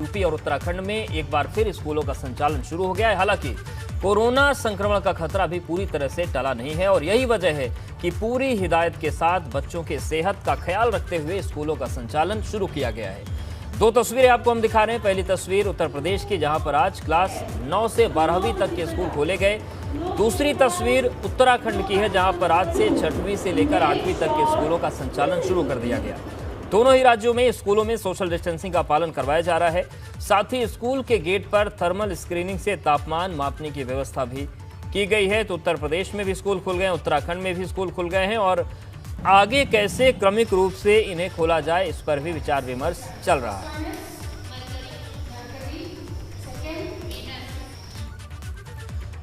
UP और उत्तराखंड में एक बार फिर स्कूलों का संचालन शुरू हो गया है। हालांकि कोरोना संक्रमण का खतरा भी पूरी तरह से टला नहीं है और यही वजह है कि पूरी हिदायत के साथ बच्चों के सेहत का ख्याल रखते हुए स्कूलों का संचालन शुरू किया गया है। दो तस्वीरें आपको हम दिखा रहे हैं। पहली तस्वीर उत्तर प्रदेश की, जहां पर आज क्लास 9 से 12वीं तक के स्कूल खोले गए। दूसरी तस्वीर उत्तराखंड की है, जहां पर आज से 6वीं से लेकर 8वीं तक के स्कूलों का संचालन शुरू कर दिया गया। दोनों ही राज्यों में स्कूलों में सोशल डिस्टेंसिंग का पालन करवाया जा रहा है। साथ ही स्कूल के गेट पर थर्मल स्क्रीनिंग से तापमान मापने की व्यवस्था भी की गई है। तो उत्तर प्रदेश में भी स्कूल खुल गए, उत्तराखंड में भी स्कूल खुल गए हैं और आगे कैसे क्रमिक रूप से इन्हें खोला जाए, इस पर भी विचार विमर्श चल रहा है।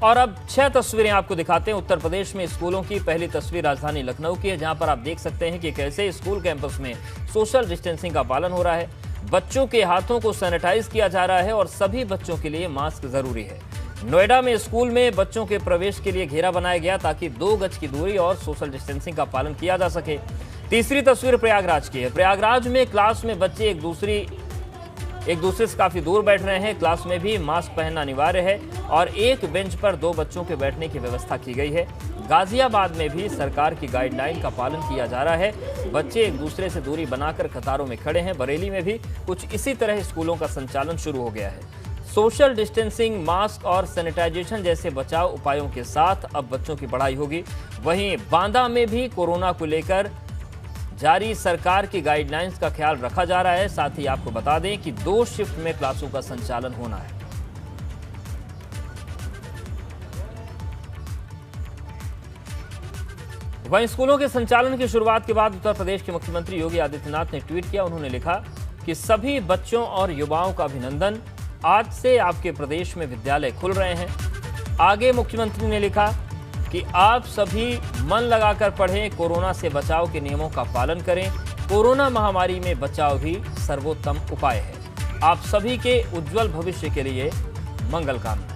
और अब 6 तस्वीरें आपको दिखाते हैं उत्तर प्रदेश में स्कूलों की। पहली तस्वीर राजधानी लखनऊ की है, जहां पर आप देख सकते हैं कि कैसे स्कूल कैंपस में सोशल डिस्टेंसिंग का पालन हो रहा है। बच्चों के हाथों को सैनिटाइज किया जा रहा है और सभी बच्चों के लिए मास्क जरूरी है। नोएडा में स्कूल में बच्चों के प्रवेश के लिए घेरा बनाया गया ताकि 2 गज की दूरी और सोशल डिस्टेंसिंग का पालन किया जा सके। तीसरी तस्वीर प्रयागराज की है। प्रयागराज में क्लास में बच्चे एक दूसरे से काफी दूर बैठ रहे हैं। क्लास में भी मास्क पहनना अनिवार्य है और एक बेंच पर 2 बच्चों के बैठने की व्यवस्था की गई है। गाजियाबाद में भी सरकार की गाइडलाइन का पालन किया जा रहा है। बच्चे एक दूसरे से दूरी बनाकर कतारों में खड़े हैं। बरेली में भी कुछ इसी तरह स्कूलों का संचालन शुरू हो गया है। सोशल डिस्टेंसिंग, मास्क और सैनिटाइजेशन जैसे बचाव उपायों के साथ अब बच्चों की पढ़ाई होगी। वहीं बांदा में भी कोरोना को लेकर जारी सरकार की गाइडलाइंस का ख्याल रखा जा रहा है। साथ ही आपको बता दें कि 2 शिफ्ट में क्लासों का संचालन होना है। वहीं स्कूलों के संचालन की शुरुआत के बाद उत्तर प्रदेश के मुख्यमंत्री योगी आदित्यनाथ ने ट्वीट किया। उन्होंने लिखा कि सभी बच्चों और युवाओं का अभिनंदन, आज से आपके प्रदेश में विद्यालय खुल रहे हैं। आगे मुख्यमंत्री ने लिखा कि आप सभी मन लगाकर पढ़ें, कोरोना से बचाव के नियमों का पालन करें। कोरोना महामारी में बचाव ही सर्वोत्तम उपाय है। आप सभी के उज्जवल भविष्य के लिए मंगल कामना।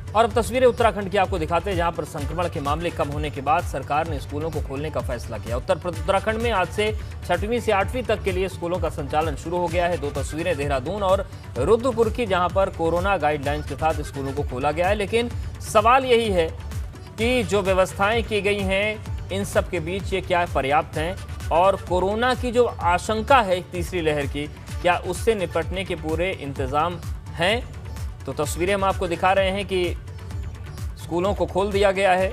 और अब तस्वीरें उत्तराखंड की आपको दिखाते हैं, जहां पर संक्रमण के मामले कम होने के बाद सरकार ने स्कूलों को खोलने का फैसला किया। उत्तराखंड में आज से 6वीं से 8वीं तक के लिए स्कूलों का संचालन शुरू हो गया है। 2 तस्वीरें देहरादून और रुद्रपुर की, जहां पर कोरोना गाइडलाइंस के साथ स्कूलों को खोला गया है। लेकिन सवाल यही है कि जो व्यवस्थाएं की गई हैं, इन सब के बीच ये क्या पर्याप्त हैं और कोरोना की जो आशंका है तीसरी लहर की, क्या उससे निपटने के पूरे इंतजाम हैं? तो तस्वीरें हम आपको दिखा रहे हैं कि स्कूलों को खोल दिया गया है,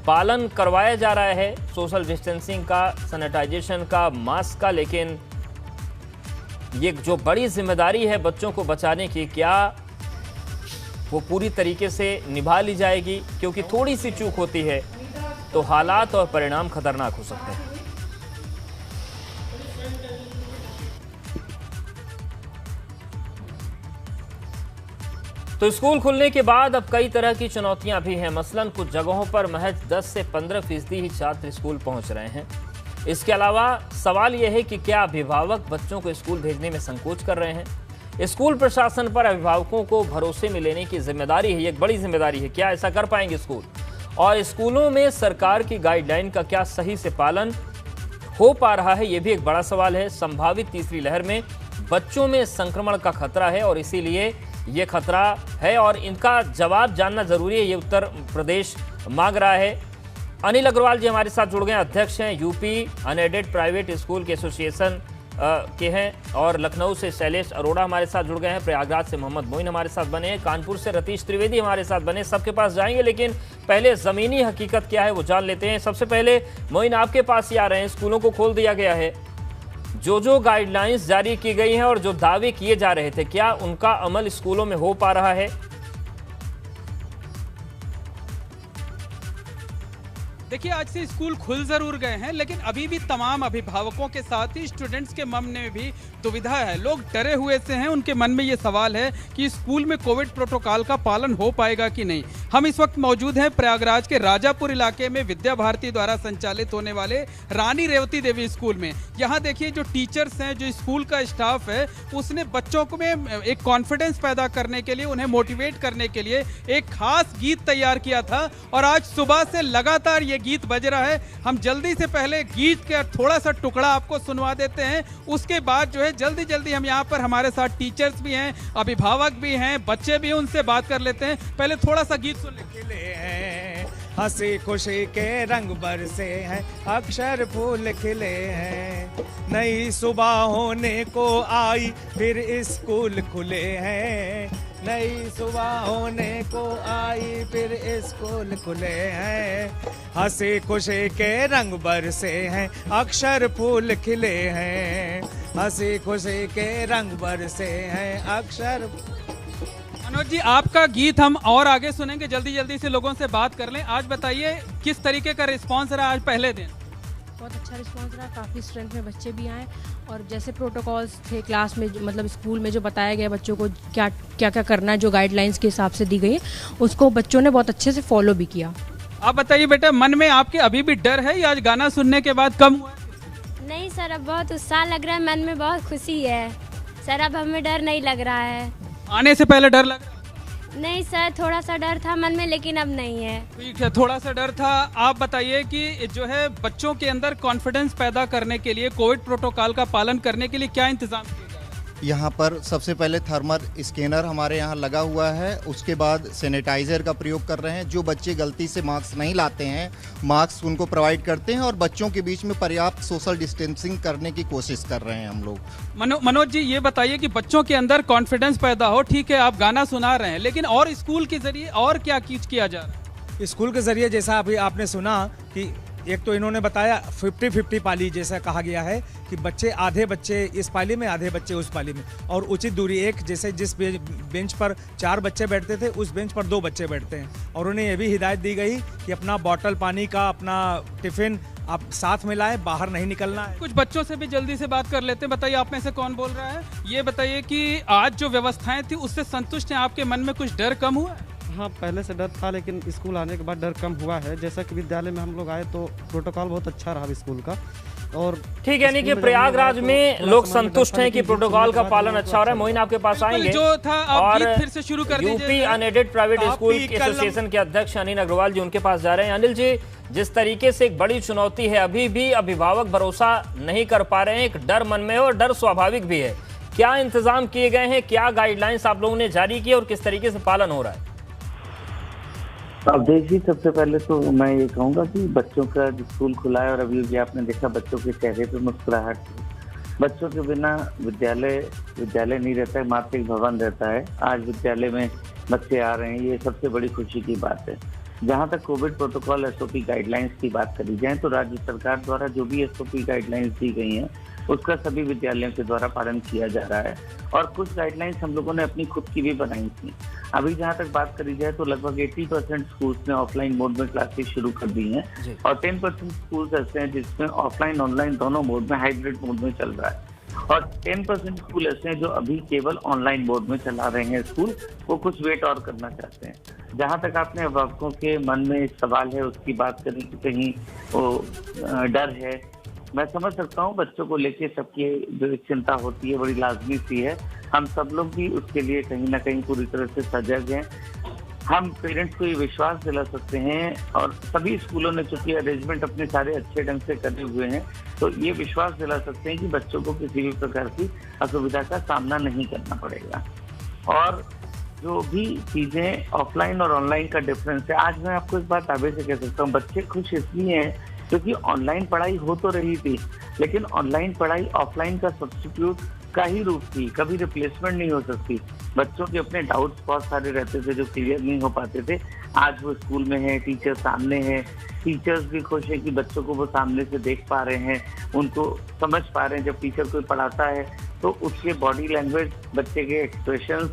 पालन करवाया जा रहा है सोशल डिस्टेंसिंग का, सैनिटाइजेशन का, मास्क का। लेकिन ये जो बड़ी जिम्मेदारी है बच्चों को बचाने की, क्या वो पूरी तरीके से निभा ली जाएगी? क्योंकि थोड़ी सी चूक होती है तो हालात और परिणाम खतरनाक हो सकते हैं। तो स्कूल खुलने के बाद अब कई तरह की चुनौतियां भी हैं। मसलन कुछ जगहों पर महज 10 से 15% ही छात्र स्कूल पहुंच रहे हैं। इसके अलावा सवाल यह है कि क्या अभिभावक बच्चों को स्कूल भेजने में संकोच कर रहे हैं? स्कूल प्रशासन पर अभिभावकों को भरोसे में लेने की जिम्मेदारी है, ये एक बड़ी जिम्मेदारी है। क्या ऐसा कर पाएंगे स्कूल? और स्कूलों में सरकार की गाइडलाइन का क्या सही से पालन हो पा रहा है, ये भी एक बड़ा सवाल है। संभावित तीसरी लहर में बच्चों में संक्रमण का खतरा है और इसीलिए ये खतरा है और इनका जवाब जानना जरूरी है, ये उत्तर प्रदेश मांग रहा है। अनिल अग्रवाल जी हमारे साथ जुड़ गए हैं, अध्यक्ष हैं यूपी अनएडेड प्राइवेट स्कूल के एसोसिएशन के हैं। और लखनऊ से शैलेश अरोड़ा हमारे साथ जुड़ गए हैं। प्रयागराज से मोहम्मद मोइन हमारे साथ बने हैं। कानपुर से रतीश त्रिवेदी हमारे साथ बने। सबके पास जाएंगे, लेकिन पहले ज़मीनी हकीकत क्या है वो जान लेते हैं। सबसे पहले मोइन आपके पास ही आ रहे हैं। स्कूलों को खोल दिया गया है, जो गाइडलाइंस जारी की गई हैं और जो दावे किए जा रहे थे, क्या उनका अमल स्कूलों में हो पा रहा है? देखिए, आज से स्कूल खुल जरूर गए हैं, लेकिन अभी भी तमाम अभिभावकों के साथ ही स्टूडेंट्स के मन में भी दुविधा है। लोग डरे हुए से हैं, उनके मन में ये सवाल है कि स्कूल में कोविड प्रोटोकॉल का पालन हो पाएगा कि नहीं। हम इस वक्त मौजूद हैं प्रयागराज के राजापुर इलाके में विद्या भारती द्वारा संचालित होने वाले रानी रेवती देवी स्कूल में। यहाँ देखिए, जो टीचर्स हैं, जो स्कूल का स्टाफ है, उसने बच्चों को में एक कॉन्फिडेंस पैदा करने के लिए, उन्हें मोटिवेट करने के लिए एक खास गीत तैयार किया था और आज सुबह से लगातार ये गीत बज रहा है। हम जल्दी से पहले गीत का थोड़ा सा टुकड़ा आपको सुनवा देते हैं, उसके बाद जो है जल्दी जल्दी हम यहाँ पर हमारे साथ टीचर्स भी हैं, अभिभावक भी हैं, बच्चे भी हैं, उनसे बात कर लेते हैं। पहले थोड़ा सा गीत सुन खिले हैं, हंसी खुशी के रंग बरसे हैं, अक्षर फूल खिले हैं, नई सुबह होने को आई फिर स्कूल खुले हैं, नई सुबह होने को आई फिर स्कूल खुले हैं, हंसी खुशी के रंग बरसे हैं, अक्षर फूल खिले हैं, हंसी खुशी के रंग बरसे हैं, अक्षर। मनोज जी, आपका गीत हम और आगे सुनेंगे, जल्दी जल्दी से लोगों से बात कर लें। आज बताइए किस तरीके का रिस्पांस रहा आज पहले दिन? बहुत अच्छा रिस्पांस रहा, काफ़ी स्ट्रेंथ में बच्चे भी आए और जैसे प्रोटोकॉल्स थे क्लास में, मतलब स्कूल में जो बताया गया बच्चों को क्या क्या क्या करना है, जो गाइडलाइंस के हिसाब से दी गई है, उसको बच्चों ने बहुत अच्छे से फॉलो भी किया। आप बताइए बेटा, मन में आपके अभी भी डर है या आज गाना सुनने के बाद कम हुआ? नहीं सर, अब बहुत उत्साह लग रहा है, मन में बहुत खुशी है सर, अब हमें डर नहीं लग रहा है। आने से पहले डर लग रहा? नहीं सर, थोड़ा सा डर था मन में, लेकिन अब नहीं है। ठीक है, थोड़ा सा डर था। आप बताइए कि जो है बच्चों के अंदर कॉन्फिडेंस पैदा करने के लिए, कोविड प्रोटोकॉल का पालन करने के लिए क्या इंतजाम किया? यहाँ पर सबसे पहले थर्मल स्कैनर हमारे यहाँ लगा हुआ है, उसके बाद सैनिटाइज़र का प्रयोग कर रहे हैं। जो बच्चे गलती से मास्क नहीं लाते हैं, मास्क उनको प्रोवाइड करते हैं और बच्चों के बीच में पर्याप्त सोशल डिस्टेंसिंग करने की कोशिश कर रहे हैं हम लोग। मनोज जी, ये बताइए कि बच्चों के अंदर कॉन्फिडेंस पैदा हो, ठीक है आप गाना सुना रहे हैं, लेकिन और स्कूल के जरिए और क्या किया जा रहा है? स्कूल के जरिए जैसा अभी आपने सुना कि एक तो इन्होंने बताया 50-50 पाली जैसा कहा गया है कि बच्चे, आधे बच्चे इस पाली में, आधे बच्चे उस पाली में, और उचित दूरी एक, जैसे जिस बेंच पर 4 बच्चे बैठते थे उस बेंच पर 2 बच्चे बैठते हैं। और उन्हें यह भी हिदायत दी गई कि अपना बॉटल पानी का, अपना टिफिन आप साथ में लाएं, बाहर नहीं निकलना है। कुछ बच्चों से भी जल्दी से बात कर लेते हैं। बताइए, आप में से कौन बोल रहा है? ये बताइए कि आज जो व्यवस्थाएं थी उससे संतुष्ट हैं? आपके मन में कुछ डर कम हुआ? हाँ, पहले से डर था, लेकिन स्कूल आने के बाद डर कम हुआ है। जैसा कि विद्यालय में हम लोग आए तो प्रोटोकॉल बहुत अच्छा रहा स्कूल का। और ठीक है, यानी कि प्रयागराज में लोग संतुष्ट हैं कि प्रोटोकॉल का पालन अच्छा हो रहा है। मोइन आपके पास आएंगे जो था और फिर से शुरू कर दीजिए। UP unaided private school association के अध्यक्ष अनिल अग्रवाल जी, उनके पास जा रहे हैं। अनिल जी, जिस तरीके से एक बड़ी चुनौती है, अभी भी अभिभावक भरोसा नहीं कर पा रहे हैं, एक डर मन में और डर स्वाभाविक भी है, क्या इंतजाम किए गए हैं, क्या गाइडलाइंस आप लोगों ने जारी की और किस तरीके से पालन हो रहा है? अब देखिए, सबसे पहले तो मैं ये कहूँगा कि बच्चों का स्कूल खुला है और अभी भी आपने देखा बच्चों के चेहरे पे मुस्कुराहट। बच्चों के बिना विद्यालय नहीं रहता है, मात्र एक भवन रहता है। आज विद्यालय में बच्चे आ रहे हैं, ये सबसे बड़ी खुशी की बात है। जहाँ तक कोविड प्रोटोकॉल SOP गाइडलाइंस की बात करी जाए तो राज्य सरकार द्वारा जो भी SOP गाइडलाइंस दी गई हैं उसका सभी विद्यालयों के द्वारा पालन किया जा रहा है और कुछ गाइडलाइंस हम लोगों ने अपनी खुद की भी बनाई थी। अभी जहाँ तक बात करी जाए तो लगभग 80% स्कूल्स ने ऑफलाइन मोड में क्लासेस शुरू कर दी हैं और 10% स्कूल्स ऐसे हैं जिसमें ऑफलाइन ऑनलाइन दोनों मोड में, हाइब्रिड मोड में चल रहा है और 10% स्कूल ऐसे हैं जो अभी केवल ऑनलाइन मोड में चला रहे हैं स्कूल, वो कुछ वेट और करना चाहते हैं। जहाँ तक आपने अभिभावकों के मन में एक सवाल है उसकी बात करें कि कहीं वो डर है, मैं समझ सकता हूँ। बच्चों को लेके सबकी जो एक चिंता होती है बड़ी लाजमी सी है। हम सब लोग भी उसके लिए कहीं ना कहीं पूरी तरह से सजग हैं। हम पेरेंट्स को ये विश्वास दिला सकते हैं और सभी स्कूलों ने चूंकि अरेंजमेंट अपने सारे अच्छे ढंग से करे हुए हैं तो ये विश्वास दिला सकते हैं कि बच्चों को किसी भी प्रकार की असुविधा का सामना नहीं करना पड़ेगा। और जो भी चीज़ें ऑफलाइन और ऑनलाइन का डिफरेंस है, आज मैं आपको इस बात दावे से कह सकता हूँ, बच्चे खुश इसलिए हैं क्योंकि ऑनलाइन पढ़ाई हो तो रही थी, लेकिन ऑनलाइन पढ़ाई ऑफलाइन का सब्स्टिट्यूट का ही रूप थी, कभी रिप्लेसमेंट नहीं हो सकती। बच्चों के अपने डाउट्स बहुत सारे रहते थे जो क्लियर नहीं हो पाते थे। आज वो स्कूल में है, टीचर सामने है, टीचर्स भी खुश है कि बच्चों को वो सामने से देख पा रहे हैं, उनको समझ पा रहे हैं। जब टीचर कोई पढ़ाता है तो उसके बॉडी लैंग्वेज, बच्चे के एक्सप्रेशंस,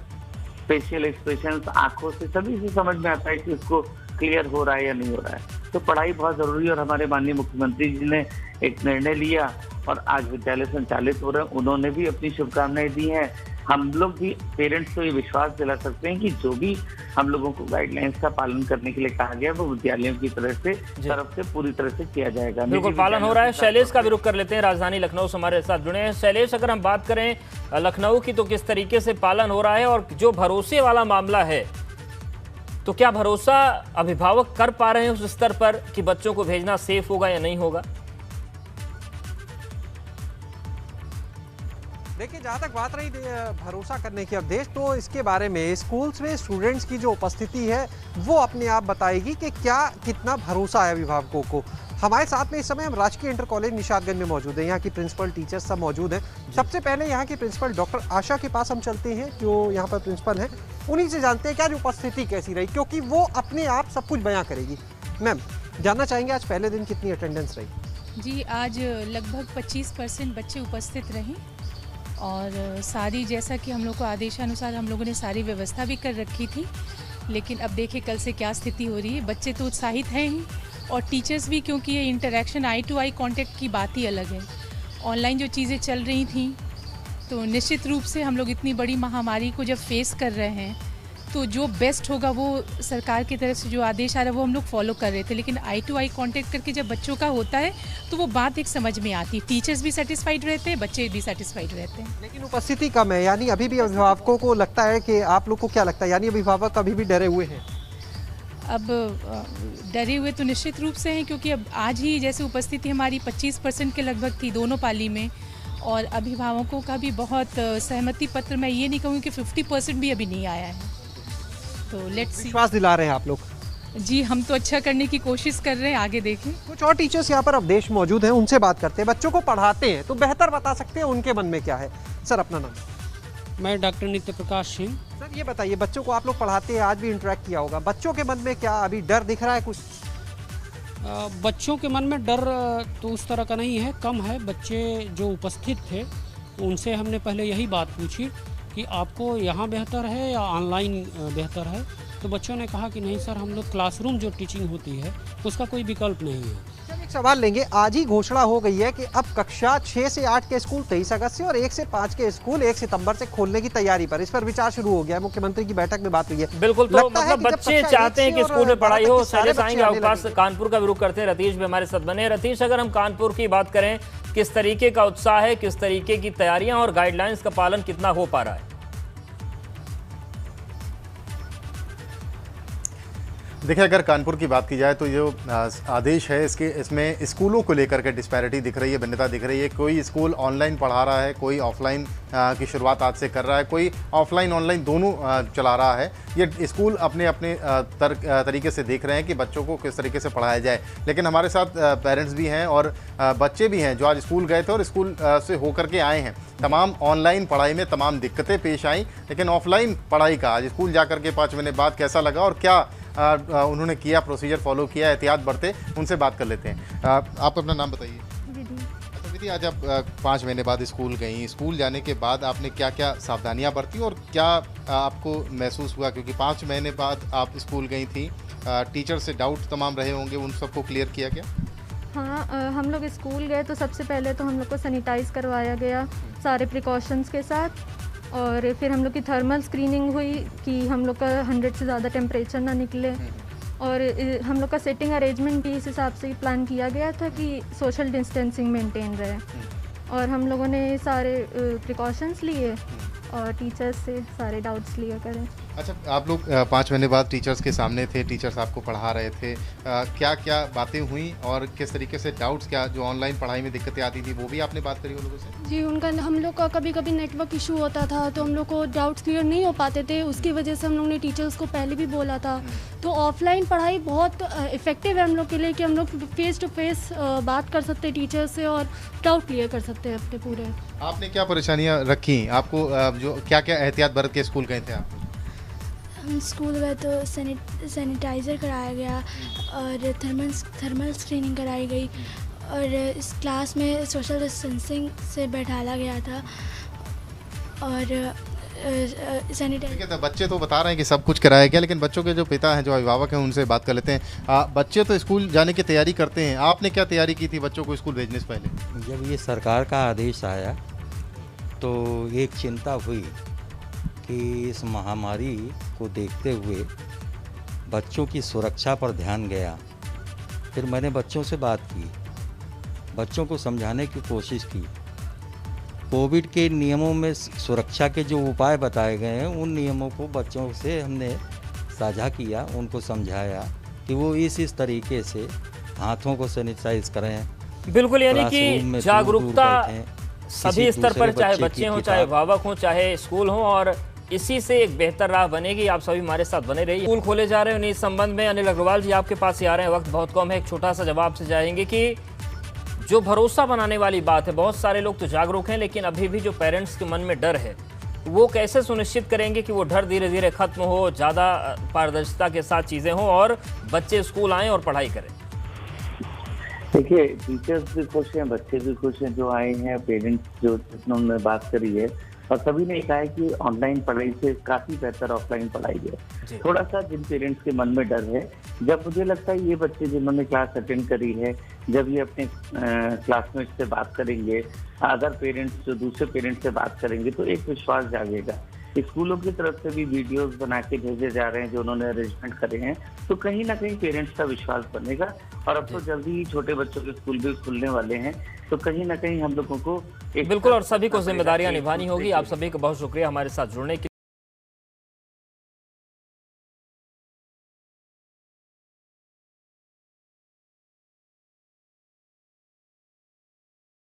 फेशियल एक्सप्रेशंस, आंखों से, सभी से समझ में आता है कि उसको क्लियर हो रहा है या नहीं हो रहा है। तो पढ़ाई बहुत जरूरी है और हमारे माननीय मुख्यमंत्री जी ने एक निर्णय लिया और आज विद्यालय संचालित हो रहे हैं, उन्होंने भी अपनी शुभकामनाएं दी हैं। हम लोग भी पेरेंट्स को ये विश्वास दिला सकते हैं कि जो भी हम लोगों को गाइडलाइंस का पालन करने के लिए कहा गया वो विद्यालयों की तरफ से पूरी तरह से किया जाएगा। बिल्कुल पालन हो रहा है। शैलेश का भी रुख कर लेते हैं, राजधानी लखनऊ से हमारे साथ जुड़े हैं। शैलेश, अगर हम बात करें लखनऊ की तो किस तरीके से पालन हो रहा है, और जो भरोसे वाला मामला है तो क्या भरोसा अभिभावक कर पा रहे हैं उस स्तर पर कि बच्चों को भेजना सेफ होगा या नहीं होगा? देखिए, जहाँ तक बात रही भरोसा करने की अवधेश, तो इसके बारे में स्कूल्स में स्टूडेंट्स की जो उपस्थिति है वो अपने आप बताएगी कि क्या कितना भरोसा है अभिभावकों को। हमारे साथ में इस समय हम राजकीय इंटर कॉलेज निशातगंज में मौजूद हैं। यहाँ की प्रिंसिपल, टीचर्स सब मौजूद हैं। सबसे पहले यहाँ की प्रिंसिपल डॉक्टर आशा के पास हम चलते हैं, जो यहाँ पर प्रिंसिपल हैं। उन्हीं से जानते हैं क्या जो उपस्थिति कैसी रही, क्योंकि वो अपने आप सब कुछ बयां करेगी। मैम, जानना चाहेंगे आज पहले दिन कितनी अटेंडेंस रही? जी, आज लगभग 25% बच्चे उपस्थित रहे और सारी, जैसा कि हम लोग को आदेशानुसार हम लोगों ने सारी व्यवस्था भी कर रखी थी। लेकिन अब देखिए कल से क्या स्थिति हो रही है। बच्चे तो उत्साहित हैं ही और टीचर्स भी, क्योंकि ये interaction eye to eye contact की बात ही अलग है। ऑनलाइन जो चीज़ें चल रही थी तो निश्चित रूप से हम लोग इतनी बड़ी महामारी को जब फेस कर रहे हैं तो जो बेस्ट होगा वो सरकार की तरफ से जो आदेश आ रहा है वो हम लोग फॉलो कर रहे थे। लेकिन आई टू आई कांटेक्ट करके जब बच्चों का होता है तो वो बात एक समझ में आती है। टीचर्स भी सेटिस्फाइड रहते हैं, बच्चे भी सेटिस्फाइड रहते हैं। लेकिन उपस्थिति कम है, यानी अभी भी अभिभावकों को लगता है कि, आप लोग को क्या लगता है, यानी अभिभावक अभी भी डरे हुए हैं? अब डरे हुए तो निश्चित रूप से हैं, क्योंकि अब आज ही जैसे उपस्थिति हमारी 25% के लगभग थी दोनों पाली में, और अभिभावकों का भी बहुत सहमति पत्र, मैं ये नहीं कहूँगी कि 50% भी अभी नहीं आया है। तो लेट्स सी। विश्वास दिला रहे हैं आप लोग? जी, हम तो अच्छा करने की कोशिश कर रहे हैं, आगे देखें। कुछ और टीचर्स यहाँ पर अवधेश मौजूद हैं, उनसे बात करते हैं। बच्चों को पढ़ाते हैं तो बेहतर बता सकते हैं उनके मन में क्या है। सर, अपना नाम? मैं डॉक्टर नित्य प्रकाश सिंह। सर, ये बताइए, बच्चों को आप लोग पढ़ाते हैं, आज भी इंटरेक्ट किया होगा, बच्चों के मन में क्या अभी डर दिख रहा है कुछ? बच्चों के मन में डर तो उस तरह का नहीं है, कम है। बच्चे जो उपस्थित थे उनसे हमने पहले यही बात पूछी कि आपको यहाँ बेहतर है या ऑनलाइन बेहतर है, तो बच्चों ने कहा कि नहीं सर, हम लोग क्लासरूम जो टीचिंग होती है उसका कोई विकल्प नहीं है। एक सवाल लेंगे, आज ही घोषणा हो गई है कि अब कक्षा 6 से 8 के स्कूल 23 अगस्त से और 1 से 5 के स्कूल 1 सितंबर से खोलने की तैयारी पर, इस पर विचार शुरू हो गया है। मुख्यमंत्री की बैठक में बात हुई है। बिल्कुल, तो मतलब बच्चे चाहते हैं कि स्कूल में पढ़ाई हो। शैलेश, आएंगे आपके पास। कानपुर का भी रुख करते हैं, रतीश भी हमारे साथ बने। रतीश, अगर हम कानपुर की बात करें, किस तरीके का उत्साह है, किस तरीके की तैयारियां और गाइडलाइंस का पालन कितना हो पा रहा है? देखिए, अगर कानपुर की बात की जाए तो जो आदेश है इसमें स्कूलों को लेकर के डिस्पैरिटी दिख रही है, भिन्नता दिख रही है। कोई स्कूल ऑनलाइन पढ़ा रहा है, कोई ऑफलाइन की शुरुआत आज से कर रहा है, कोई ऑफलाइन ऑनलाइन दोनों चला रहा है। ये स्कूल अपने अपने तरीके से देख रहे हैं कि बच्चों को किस तरीके से पढ़ाया जाए। लेकिन हमारे साथ पेरेंट्स भी हैं और बच्चे भी हैं जो आज स्कूल गए थे और स्कूल से होकर के आए हैं। तमाम ऑनलाइन पढ़ाई में तमाम दिक्कतें पेश आई, लेकिन ऑफलाइन पढ़ाई का आज स्कूल जाकर के 5 महीने बाद कैसा लगा और क्या उन्होंने किया, प्रोसीजर फॉलो किया, एहतियात बरते, उनसे बात कर लेते हैं। आप अपना नाम बताइए। अच्छा दीदी, आज आप 5 महीने बाद स्कूल गई, स्कूल जाने के बाद आपने क्या क्या सावधानियां बरती और क्या आपको महसूस हुआ, क्योंकि 5 महीने बाद आप स्कूल गई थी, टीचर से डाउट तमाम रहे होंगे, उन सबको क्लियर किया गया? हाँ, हम लोग स्कूल गए तो सबसे पहले तो हम लोग को सैनिटाइज़ करवाया गया सारे प्रिकॉशंस के साथ, और फिर हम लोग की थर्मल स्क्रीनिंग हुई कि हम लोग का 100 से ज़्यादा टेम्परेचर ना निकले, और हम लोग का सेटिंग अरेंजमेंट भी इस हिसाब से प्लान किया गया था कि सोशल डिस्टेंसिंग मेंटेन रहे, और हम लोगों ने सारे प्रिकॉशंस लिए और टीचर्स से सारे डाउट्स क्लियर करें। अच्छा, आप लोग 5 महीने बाद टीचर्स के सामने थे, टीचर्स आपको पढ़ा रहे थे, क्या क्या बातें हुई और किस तरीके से डाउट्स, क्या जो ऑनलाइन पढ़ाई में दिक्कतें आती थी वो भी आपने बात करी उन लोगों से? जी, उनका हम लोग का कभी कभी नेटवर्क इशू होता था तो हम लोग को डाउट्स क्लियर नहीं हो पाते थे, उसकी वजह से हम लोग ने टीचर्स को पहले भी बोला था। तो ऑफलाइन पढ़ाई बहुत इफेक्टिव है हम लोग के लिए कि हम लोग फेस टू फेस बात कर सकते हैं टीचर से और डाउट क्लियर कर सकते हैं अपने पूरे। आपने क्या परेशानियाँ रखी, आपको जो क्या क्या एहतियात बरत के स्कूल गए थे आप? हम स्कूल गए तो सैनिटाइज़र कराया गया और थर्मल स्क्रीनिंग कराई गई, और इस क्लास में सोशल डिस्टेंसिंग से बैठाला गया था, और सैनिटाइज। ठीक है, तो बच्चे तो बता रहे हैं कि सब कुछ कराया गया, लेकिन बच्चों के जो पिता हैं, जो अभिभावक हैं, उनसे बात कर लेते हैं। बच्चे तो स्कूल जाने की तैयारी करते हैं, आपने क्या तैयारी की थी बच्चों को स्कूल भेजने से पहले? जब ये सरकार का आदेश आया तो एक चिंता हुई कि इस महामारी को देखते हुए बच्चों की सुरक्षा पर ध्यान गया। फिर मैंने बच्चों से बात की, बच्चों को समझाने की कोशिश की। कोविड के नियमों में सुरक्षा के जो उपाय बताए गए हैं, उन नियमों को बच्चों से हमने साझा किया, उनको समझाया कि वो इस तरीके से हाथों को सैनिटाइज करें। बिल्कुल, यानी कि जागरूकता सभी स्तर पर, चाहे बच्चे हों, चाहे अभिभावक हों, चाहे स्कूल हों, और इसी से एक बेहतर राह बनेगी। आप सभी हमारे साथ बने रहिए। स्कूल खोले जा रहे हैं, इस संबंध में अनिल अग्रवाल जी आपके पास ही आ रहे हैं, वक्त बहुत कम है। एक छोटा सा जवाब से जाएंगे कि जो भरोसा बनाने वाली बात है, बहुत सारे लोग तो जागरूक हैं, लेकिन अभी भी जो पेरेंट्स के मन में डर है, वो कैसे सुनिश्चित करेंगे कि वो डर धीरे धीरे खत्म हो, ज़्यादा पारदर्शिता के साथ चीज़ें हों और बच्चे स्कूल आएँ और पढ़ाई करें? देखिए, टीचर्स भी खुश हैं, बच्चे भी खुश हैं जो आए हैं, पेरेंट्स जो जिन्होंने बात करी है, और सभी ने कहा है कि ऑनलाइन पढ़ाई से काफ़ी बेहतर ऑफलाइन पढ़ाई है। थोड़ा सा जिन पेरेंट्स के मन में डर है, जब मुझे लगता है ये बच्चे जिन्होंने क्लास अटेंड करी है, जब ये अपने क्लासमेट से बात करेंगे, अदर पेरेंट्स जो दूसरे पेरेंट्स से बात करेंगे, तो एक विश्वास जागेगा। स्कूलों की तरफ से भी वीडियोस बना के भेजे जा रहे हैं जो उन्होंने अरेंजमेंट करे हैं, तो कहीं ना कहीं पेरेंट्स का विश्वास बनेगा। और अब तो जल्दी ही छोटे बच्चों के स्कूल भी खुलने वाले हैं, तो कहीं ना कहीं हम लोगों को बिल्कुल, और सभी को जिम्मेदारियां निभानी होगी। आप सभी का बहुत शुक्रिया हमारे साथ जुड़ने के